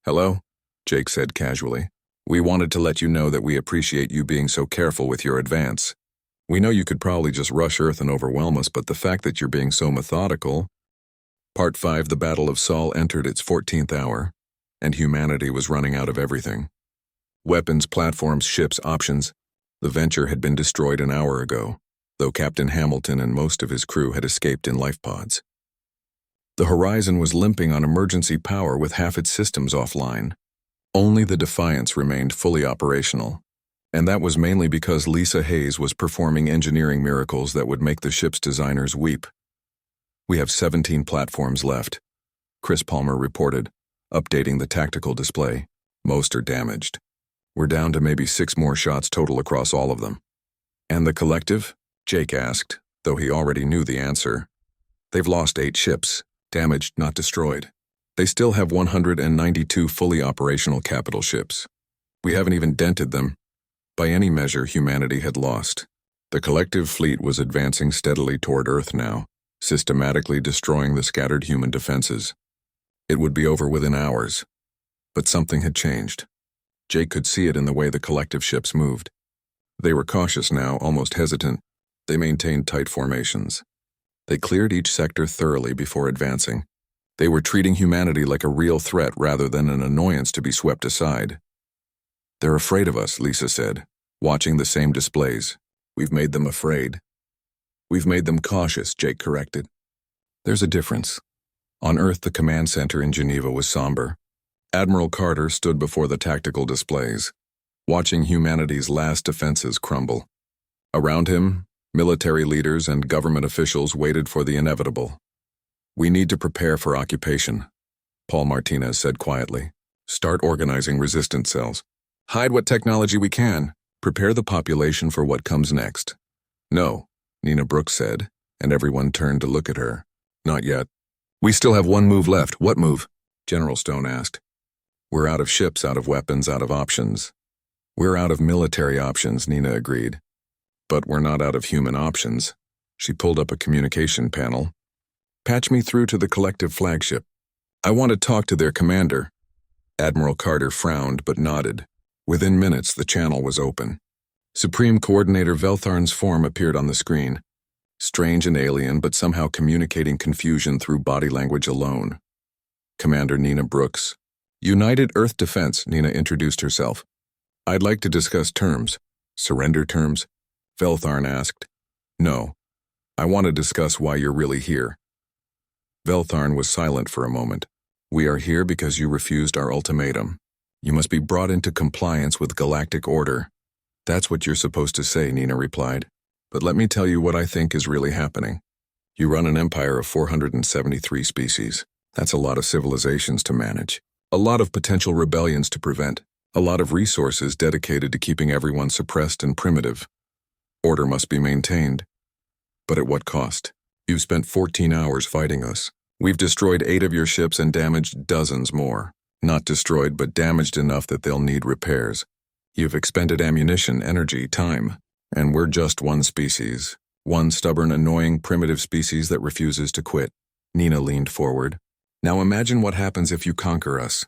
"Hello?" Jake said casually. "We wanted to let you know that we appreciate you being so careful with your advance. We know you could probably just rush Earth and overwhelm us, but the fact that you're being so methodical..." Part 5, the Battle of Sol, entered its 14th hour, and humanity was running out of everything. Weapons, platforms, ships, options. The Venture had been destroyed an hour ago, though Captain Hamilton and most of his crew had escaped in life pods. The Horizon was limping on emergency power with half its systems offline. Only the Defiance remained fully operational, and that was mainly because Lisa Hayes was performing engineering miracles that would make the ship's designers weep. "We have 17 platforms left," Chris Palmer reported, updating the tactical display. "Most are damaged. We're down to maybe 6 more shots total across all of them." "And the collective?" Jake asked, though he already knew the answer. "They've lost 8 ships. Damaged, not destroyed. They still have 192 fully operational capital ships. We haven't even dented them." By any measure, humanity had lost. The collective fleet was advancing steadily toward Earth now, systematically destroying the scattered human defenses. It would be over within hours. But something had changed. Jake could see it in the way the collective ships moved. They were cautious now, almost hesitant. They maintained tight formations. They cleared each sector thoroughly before advancing. They were treating humanity like a real threat rather than an annoyance to be swept aside. They're afraid of us, Lisa said, watching the same displays. We've made them afraid. We've made them cautious, Jake corrected. There's a difference. On Earth, the command center in Geneva was somber. Admiral Carter stood before the tactical displays, watching humanity's last defenses crumble. Around him, military leaders and government officials waited for the inevitable. We need to prepare for occupation, Paul Martinez said quietly. Start organizing resistance cells. Hide what technology we can. Prepare the population for what comes next. No, Nina Brooks said, and everyone turned to look at her. Not yet. We still have one move left. What move? General Stone asked. We're out of ships, out of weapons, out of options. We're out of military options, Nina agreed. But we're not out of human options. She pulled up a communication panel. Patch me through to the collective flagship. I want to talk to their commander. Admiral Carter frowned but nodded. Within minutes, the channel was open. Supreme Coordinator Veltharn's form appeared on the screen. Strange and alien, but somehow communicating confusion through body language alone. Commander Nina Brooks. United Earth Defense, Nina introduced herself. I'd like to discuss terms. Surrender terms? Veltharn asked. No. I want to discuss why you're really here. Veltharn was silent for a moment. We are here because you refused our ultimatum. You must be brought into compliance with galactic order. That's what you're supposed to say, Nina replied. But let me tell you what I think is really happening. You run an empire of 473 species. That's a lot of civilizations to manage. A lot of potential rebellions to prevent. A lot of resources dedicated to keeping everyone suppressed and primitive. Order must be maintained. But at what cost? You've spent 14 hours fighting us. We've destroyed 8 of your ships and damaged dozens more. Not destroyed, but damaged enough that they'll need repairs. You've expended ammunition, energy, time. And we're just one species. One stubborn, annoying, primitive species that refuses to quit. Nina leaned forward. Now imagine what happens if you conquer us.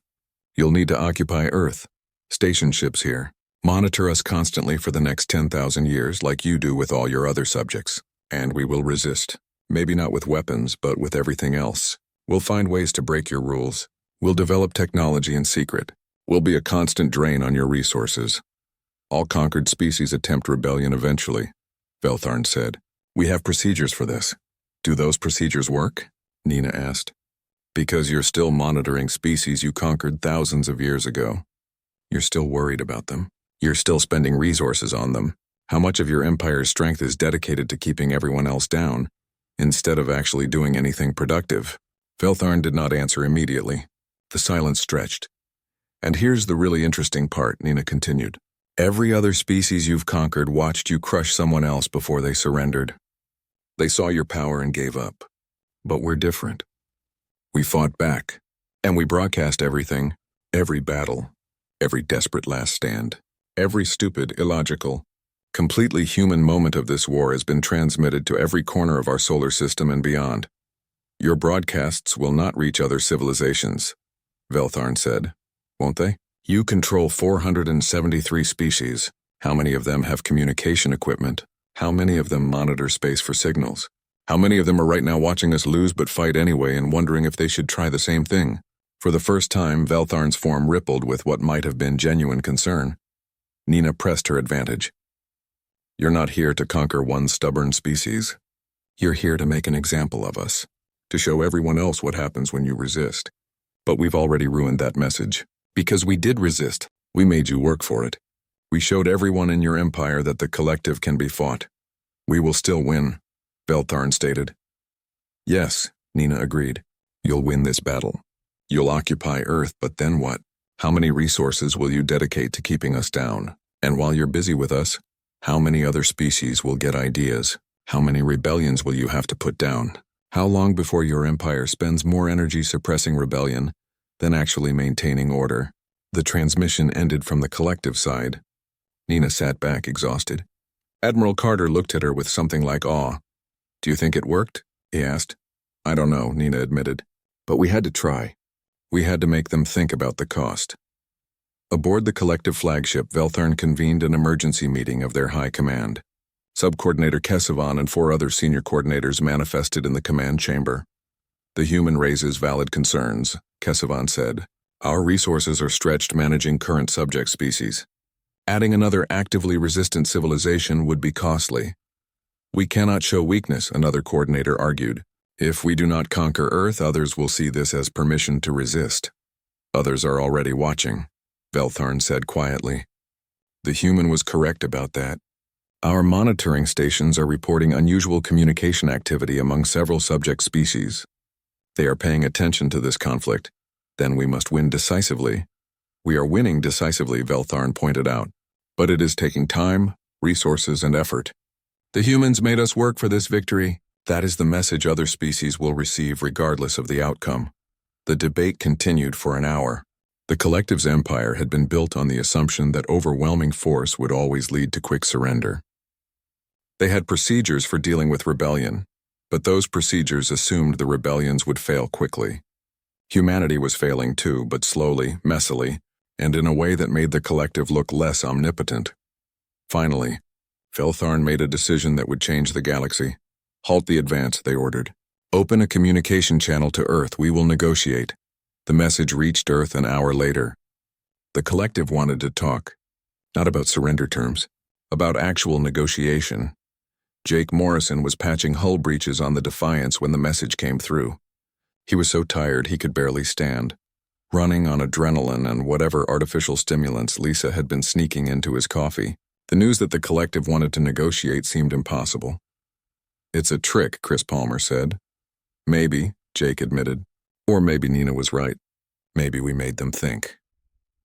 You'll need to occupy Earth. Station ships here. Monitor us constantly for the next 10,000 years like you do with all your other subjects. And we will resist. Maybe not with weapons, but with everything else. We'll find ways to break your rules. We'll develop technology in secret. We'll be a constant drain on your resources. All conquered species attempt rebellion eventually, Veltharn said. We have procedures for this. Do those procedures work? Nina asked. Because you're still monitoring species you conquered thousands of years ago. You're still worried about them. You're still spending resources on them. How much of your empire's strength is dedicated to keeping everyone else down, instead of actually doing anything productive? Veltharn did not answer immediately. The silence stretched. And here's the really interesting part, Nina continued. Every other species you've conquered watched you crush someone else before they surrendered. They saw your power and gave up. But we're different. We fought back, and we broadcast everything, every battle, every desperate last stand, every stupid, illogical, completely human moment of this war has been transmitted to every corner of our solar system and beyond. Your broadcasts will not reach other civilizations, Veltharn said, won't they? You control 473 species. How many of them have communication equipment? How many of them monitor space for signals? How many of them are right now watching us lose but fight anyway and wondering if they should try the same thing? For the first time, Veltharn's form rippled with what might have been genuine concern. Nina pressed her advantage. You're not here to conquer one stubborn species. You're here to make an example of us, to show everyone else what happens when you resist. But we've already ruined that message. Because we did resist, we made you work for it. We showed everyone in your empire that the collective can be fought. We will still win, Veltharn stated. Yes, Nina agreed. You'll win this battle. You'll occupy Earth, but then what? How many resources will you dedicate to keeping us down? And while you're busy with us, how many other species will get ideas? How many rebellions will you have to put down? How long before your empire spends more energy suppressing rebellion than actually maintaining order? The transmission ended from the collective side. Nina sat back, exhausted. Admiral Carter looked at her with something like awe. Do you think it worked? He asked. I don't know, Nina admitted. But we had to try. We had to make them think about the cost. Aboard the collective flagship, Veltharn convened an emergency meeting of their high command. Sub-Coordinator Kesavan and 4 other senior coordinators manifested in the command chamber. The human raises valid concerns, Kesavan said. Our resources are stretched managing current subject species. Adding another actively resistant civilization would be costly. We cannot show weakness, another coordinator argued. If we do not conquer Earth, others will see this as permission to resist. Others are already watching, Veltharn said quietly. The human was correct about that. Our monitoring stations are reporting unusual communication activity among several subject species. They are paying attention to this conflict. Then we must win decisively. We are winning decisively, Veltharn pointed out. But it is taking time, resources, and effort. The humans made us work for this victory. That is the message other species will receive regardless of the outcome. The debate continued for an hour. The collective's empire had been built on the assumption that overwhelming force would always lead to quick surrender. They had procedures for dealing with rebellion, but those procedures assumed the rebellions would fail quickly. Humanity was failing too, but slowly, messily, and in a way that made the collective look less omnipotent. Finally, Veltharn made a decision that would change the galaxy. Halt the advance, they ordered. Open a communication channel to Earth, we will negotiate. The message reached Earth an hour later. The collective wanted to talk, not about surrender terms, about actual negotiation. Jake Morrison was patching hull breaches on the Defiance when the message came through. He was so tired he could barely stand, running on adrenaline and whatever artificial stimulants Lisa had been sneaking into his coffee. The news that the collective wanted to negotiate seemed impossible. It's a trick, Chris Palmer said. Maybe, Jake admitted. Or maybe Nina was right. Maybe we made them think.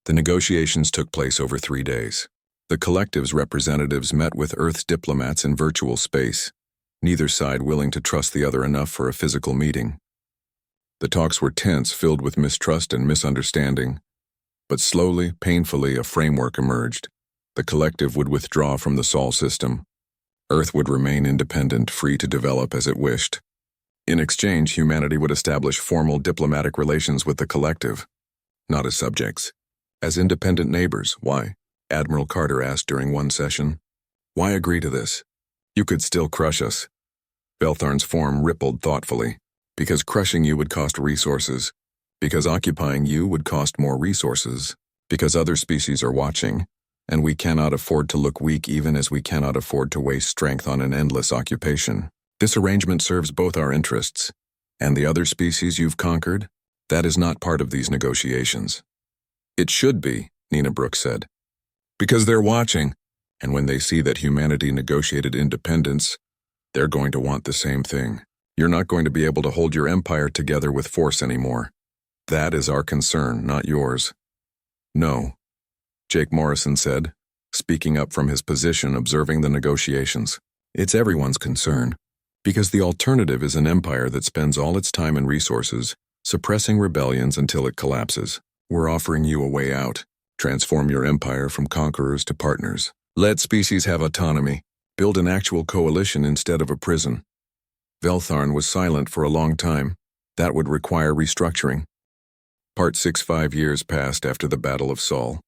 The negotiations took place over 3 days. The collective's representatives met with Earth's diplomats in virtual space, neither side willing to trust the other enough for a physical meeting. The talks were tense, filled with mistrust and misunderstanding. But slowly, painfully, a framework emerged. The collective would withdraw from the Sol system. Earth would remain independent, free to develop as it wished. In exchange, humanity would establish formal diplomatic relations with the collective, not as subjects, as independent neighbors. Why? Admiral Carter asked during one session. Why agree to this? You could still crush us. Veltharn's form rippled thoughtfully. Because crushing you would cost resources. Because occupying you would cost more resources. Because other species are watching, and we cannot afford to look weak even as we cannot afford to waste strength on an endless occupation. This arrangement serves both our interests. And the other species you've conquered? That is not part of these negotiations. It should be, Nina Brooks said. Because they're watching, and when they see that humanity negotiated independence, they're going to want the same thing. You're not going to be able to hold your empire together with force anymore. That is our concern, not yours. No, Jake Morrison said, speaking up from his position observing the negotiations. It's everyone's concern, because the alternative is an empire that spends all its time and resources suppressing rebellions until it collapses. We're offering you a way out. Transform your empire from conquerors to partners. Let species have autonomy. Build an actual coalition instead of a prison. Veltharn was silent for a long time. That would require restructuring. Part 6. 5 years passed after the Battle of Sol.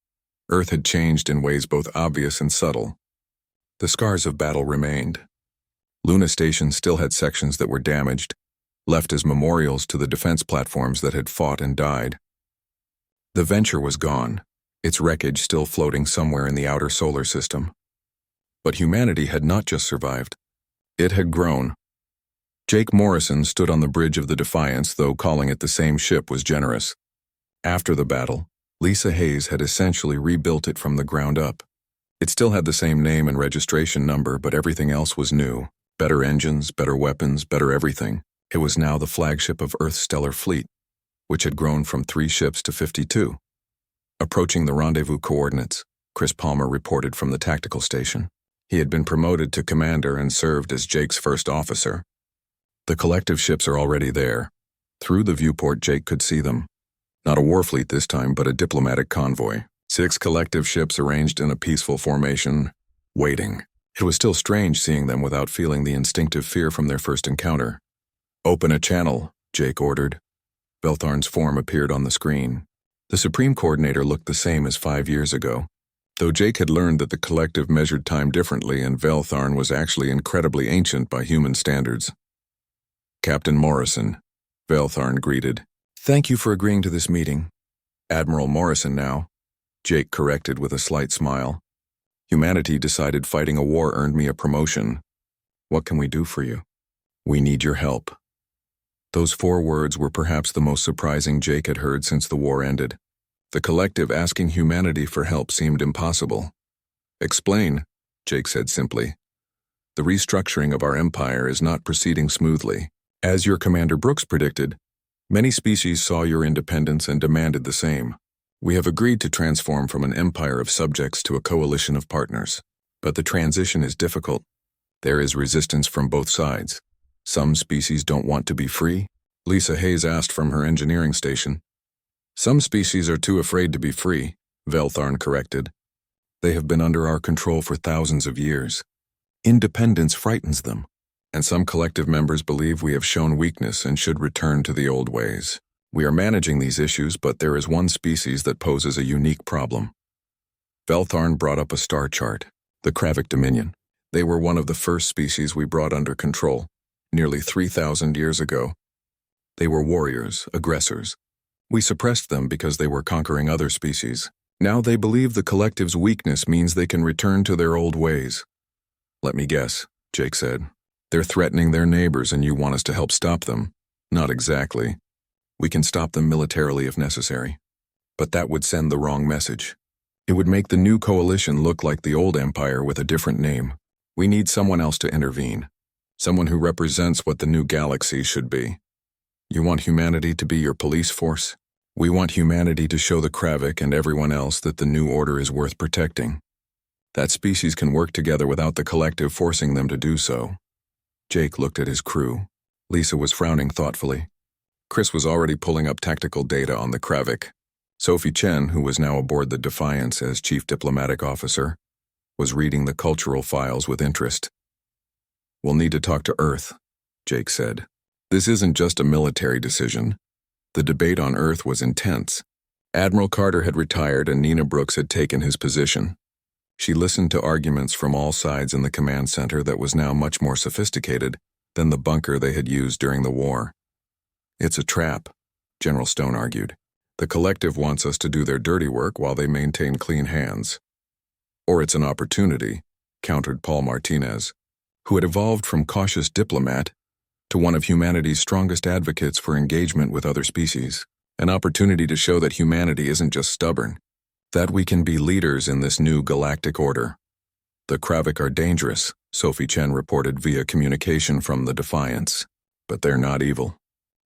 Earth had changed in ways both obvious and subtle. The scars of battle remained. Luna Station still had sections that were damaged, left as memorials to the defense platforms that had fought and died. The Venture was gone, its wreckage still floating somewhere in the outer solar system. But humanity had not just survived. It had grown. Jake Morrison stood on the bridge of the Defiance, though calling it the same ship was generous. After the battle, Lisa Hayes had essentially rebuilt it from the ground up. It still had the same name and registration number, but everything else was new. Better engines, better weapons, better everything. It was now the flagship of Earth's stellar fleet, which had grown from 3 ships to 52. Approaching the rendezvous coordinates, Chris Palmer reported from the tactical station. He had been promoted to commander and served as Jake's first officer. The collective ships are already there. Through the viewport, Jake could see them. Not a war fleet this time, but a diplomatic convoy. 6 collective ships arranged in a peaceful formation, waiting. It was still strange seeing them without feeling the instinctive fear from their first encounter. Open a channel, Jake ordered. Veltharn's form appeared on the screen. The Supreme Coordinator looked the same as 5 years ago, though Jake had learned that the collective measured time differently and Veltharn was actually incredibly ancient by human standards. Captain Morrison, Veltharn greeted. Thank you for agreeing to this meeting. Admiral Morrison now, Jake corrected with a slight smile. Humanity decided fighting a war earned me a promotion. What can we do for you? We need your help. Those 4 words were perhaps the most surprising Jake had heard since the war ended. The collective asking humanity for help seemed impossible. Explain, Jake said simply. The restructuring of our empire is not proceeding smoothly. As your Commander Brooks predicted, many species saw your independence and demanded the same. We have agreed to transform from an empire of subjects to a coalition of partners. But the transition is difficult. There is resistance from both sides. Some species don't want to be free, Lisa Hayes asked from her engineering station. Some species are too afraid to be free, Veltharn corrected. They have been under our control for thousands of years. Independence frightens them, and some collective members believe we have shown weakness and should return to the old ways. We are managing these issues, but there is one species that poses a unique problem. Veltharn brought up a star chart, the Kravik Dominion. They were one of the first species we brought under control, nearly 3,000 years ago. They were warriors, aggressors. We suppressed them because they were conquering other species. Now they believe the collective's weakness means they can return to their old ways. Let me guess, Jake said. They're threatening their neighbors and you want us to help stop them? Not exactly. We can stop them militarily if necessary. But that would send the wrong message. It would make the new coalition look like the old empire with a different name. We need someone else to intervene. Someone who represents what the new galaxy should be. You want humanity to be your police force? We want humanity to show the Kravik and everyone else that the new order is worth protecting. That species can work together without the collective forcing them to do so. Jake looked at his crew. Lisa was frowning thoughtfully. Chris was already pulling up tactical data on the Kravik. Sophie Chen, who was now aboard the Defiance as chief diplomatic officer, was reading the cultural files with interest. We'll need to talk to Earth, Jake said. This isn't just a military decision. The debate on Earth was intense. Admiral Carter had retired and Nina Brooks had taken his position. She listened to arguments from all sides in the command center that was now much more sophisticated than the bunker they had used during the war. It's a trap, General Stone argued. The collective wants us to do their dirty work while they maintain clean hands. Or it's an opportunity, countered Paul Martinez, who had evolved from cautious diplomat to one of humanity's strongest advocates for engagement with other species. An opportunity to show that humanity isn't just stubborn, that we can be leaders in this new galactic order. The Kravik are dangerous, Sophie Chen reported via communication from the Defiance. But they're not evil.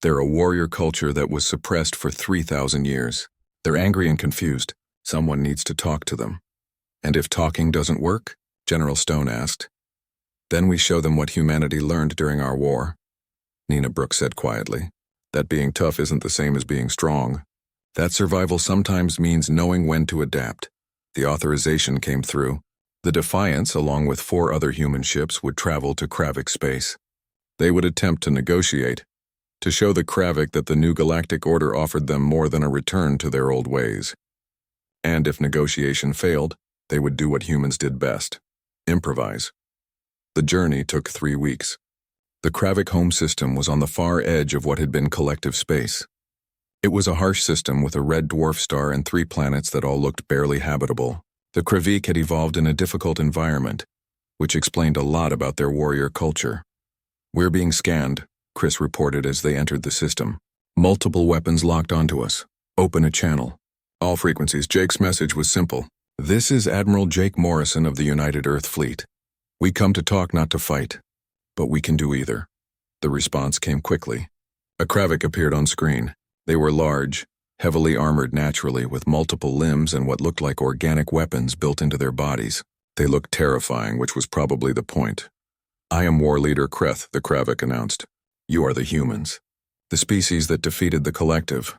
They're a warrior culture that was suppressed for 3,000 years. They're angry and confused. Someone needs to talk to them. And if talking doesn't work, General Stone asked, then we show them what humanity learned during our war. Nina Brooks said quietly, that being tough isn't the same as being strong. That survival sometimes means knowing when to adapt. The authorization came through. The Defiance, along with 4 other human ships, would travel to Kravik space. They would attempt to negotiate, to show the Kravik that the new galactic order offered them more than a return to their old ways. And if negotiation failed, they would do what humans did best, improvise. The journey took 3 weeks. The Kravik home system was on the far edge of what had been collective space. It was a harsh system with a red dwarf star and 3 planets that all looked barely habitable. The Kravik had evolved in a difficult environment, which explained a lot about their warrior culture. We're being scanned, Chris reported as they entered the system. Multiple weapons locked onto us. Open a channel. All frequencies. Jake's message was simple. This is Admiral Jake Morrison of the United Earth Fleet. We come to talk, not to fight. But we can do either. The response came quickly. A Kravik appeared on screen. They were large, heavily armored naturally, with multiple limbs and what looked like organic weapons built into their bodies. They looked terrifying, which was probably the point. I am War Leader Kreth, the Kravik announced. You are the humans. The species that defeated the collective.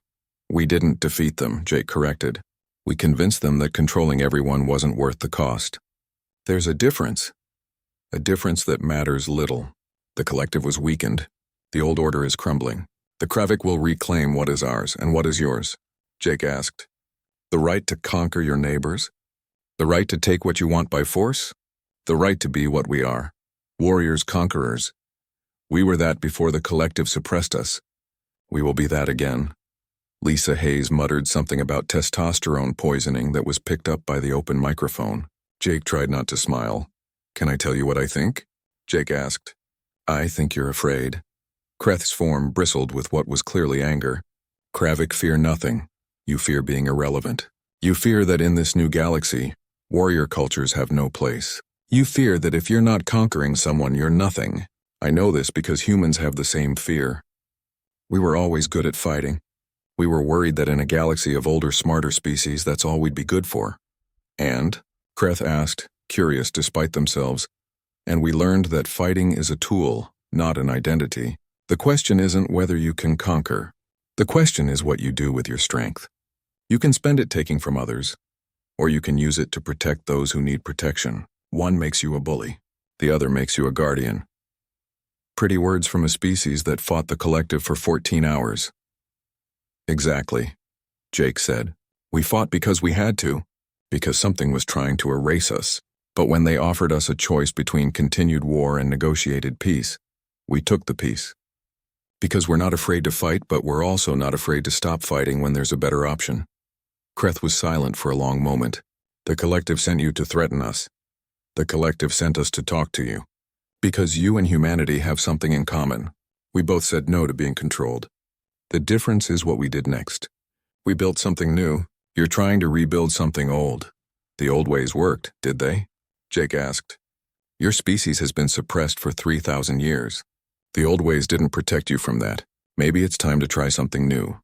We didn't defeat them, Jake corrected. We convinced them that controlling everyone wasn't worth the cost. There's a difference. A difference that matters little. The collective was weakened. The old order is crumbling. The Kravik will reclaim what is ours, and what is yours? Jake asked. The right to conquer your neighbors? The right to take what you want by force? The right to be what we are. Warriors, conquerors. We were that before the collective suppressed us. We will be that again. Lisa Hayes muttered something about testosterone poisoning that was picked up by the open microphone. Jake tried not to smile. Can I tell you what I think? Jake asked. I think you're afraid. Kreth's form bristled with what was clearly anger. Kravik fear nothing. You fear being irrelevant. You fear that in this new galaxy, warrior cultures have no place. You fear that if you're not conquering someone, you're nothing. I know this because humans have the same fear. We were always good at fighting. We were worried that in a galaxy of older, smarter species, that's all we'd be good for. And, Kreth asked, curious despite themselves, and we learned that fighting is a tool, not an identity. The question isn't whether you can conquer. The question is what you do with your strength. You can spend it taking from others, or you can use it to protect those who need protection. One makes you a bully, the other makes you a guardian. Pretty words from a species that fought the collective for 14 hours. Exactly, Jake said. We fought because we had to, because something was trying to erase us. But when they offered us a choice between continued war and negotiated peace, we took the peace. Because we're not afraid to fight, but we're also not afraid to stop fighting when there's a better option. Kreth was silent for a long moment. The collective sent you to threaten us. The collective sent us to talk to you. Because you and humanity have something in common. We both said no to being controlled. The difference is what we did next. We built something new. You're trying to rebuild something old. The old ways worked, did they? Jake asked. Your species has been suppressed for 3,000 years. The old ways didn't protect you from that. Maybe it's time to try something new.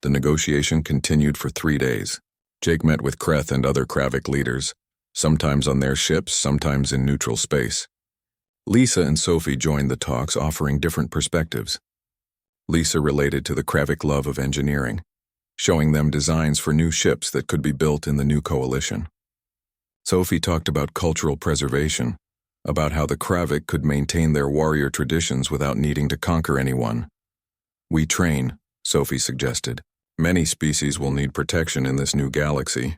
The negotiation continued for 3 days. Jake met with Kreth and other Kravik leaders, sometimes on their ships, sometimes in neutral space. Lisa and Sophie joined the talks, offering different perspectives. Lisa related to the Kravik love of engineering, showing them designs for new ships that could be built in the new coalition. Sophie talked about cultural preservation, about how the Kravik could maintain their warrior traditions without needing to conquer anyone. We train, Sophie suggested. Many species will need protection in this new galaxy.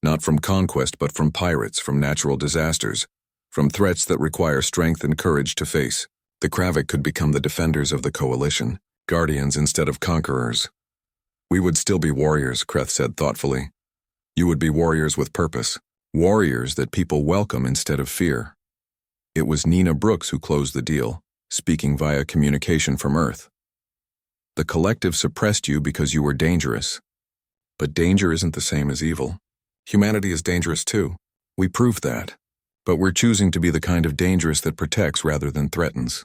Not from conquest, but from pirates, from natural disasters, from threats that require strength and courage to face. The Kravik could become the defenders of the coalition, guardians instead of conquerors. We would still be warriors, Kreth said thoughtfully. You would be warriors with purpose, warriors that people welcome instead of fear. It was Nina Brooks who closed the deal, speaking via communication from Earth. The collective suppressed you because you were dangerous. But danger isn't the same as evil. Humanity is dangerous too. We proved that. But we're choosing to be the kind of dangerous that protects rather than threatens.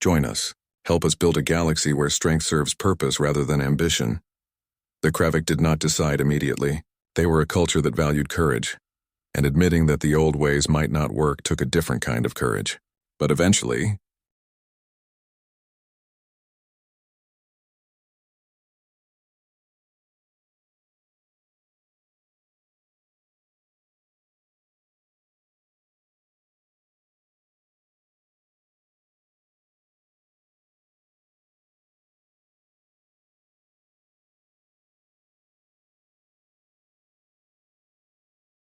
Join us. Help us build a galaxy where strength serves purpose rather than ambition. The Kravik did not decide immediately. They were a culture that valued courage, and admitting that the old ways might not work took a different kind of courage. But eventually,